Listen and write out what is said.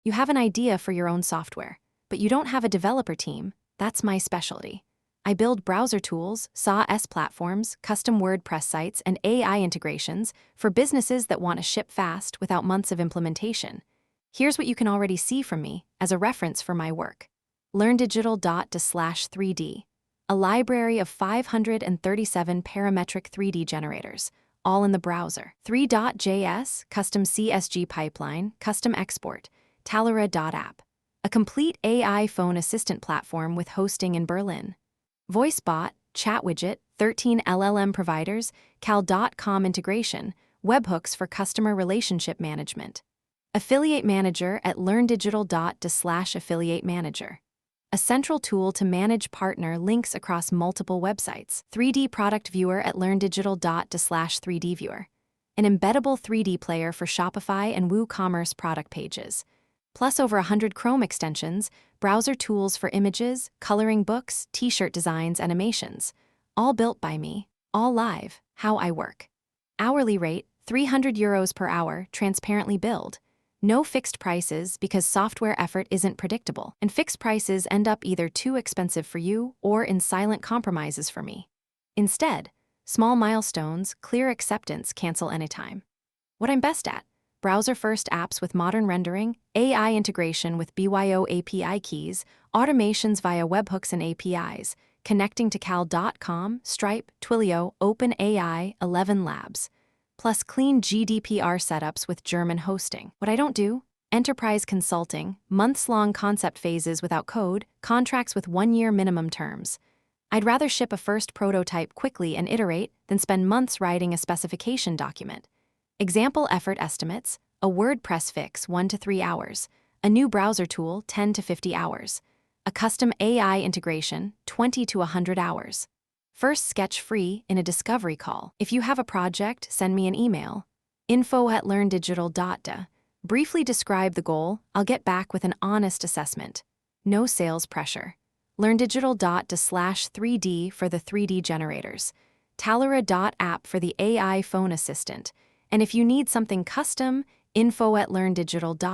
You have an idea for your own software, but you don't have a developer team. That's my specialty. I build browser tools, SaaS platforms, custom WordPress sites, and AI integrations for businesses that want to ship fast without months of implementation. Here's what you can already see from me as a reference for my work. lern-digital.to/3D, a library of 537 parametric 3D generators, all in the browser. three.js, custom CSG pipeline, custom export, Talura.app, a complete AI phone assistant platform with hosting in Berlin. VoiceBot, chat widget, 13 LLM providers, cal.com integration, webhooks for customer relationship management. Affiliate Manager at lern-digital.to/affiliate manager. A central tool to manage partner links across multiple websites. 3D Product Viewer at lern-digital.to/3D viewer. An embeddable 3D player for Shopify and WooCommerce product pages. Plus over 100 Chrome extensions, browser tools for images, coloring books, t-shirt designs, animations. All built by me, all live, how I work. Hourly rate, €300 per hour, transparently billed. No fixed prices because software effort isn't predictable, and fixed prices end up either too expensive for you or in silent compromises for me. Instead, small milestones, clear acceptance, cancel anytime. What I'm best at: browser-first apps with modern rendering, AI integration with BYO API keys, automations via webhooks and APIs, connecting to cal.com, Stripe, Twilio, OpenAI, 11 Labs. Plus clean GDPR setups with German hosting. What I don't do: enterprise consulting, months-long concept phases without code, contracts with 1-year minimum terms. I'd rather ship a first prototype quickly and iterate than spend months writing a specification document. Example effort estimates: a WordPress fix 1 to 3 hours, a new browser tool 10 to 50 hours, a custom AI integration 20 to 100 hours. First sketch free in a discovery call. If you have a project, send me an email. info@lern-digital.to. Briefly describe the goal. I'll get back with an honest assessment. No sales pressure. lern-digital.to/3D for the 3D generators. Talura.app for the AI phone assistant. And if you need something custom, info@lern-digital.to.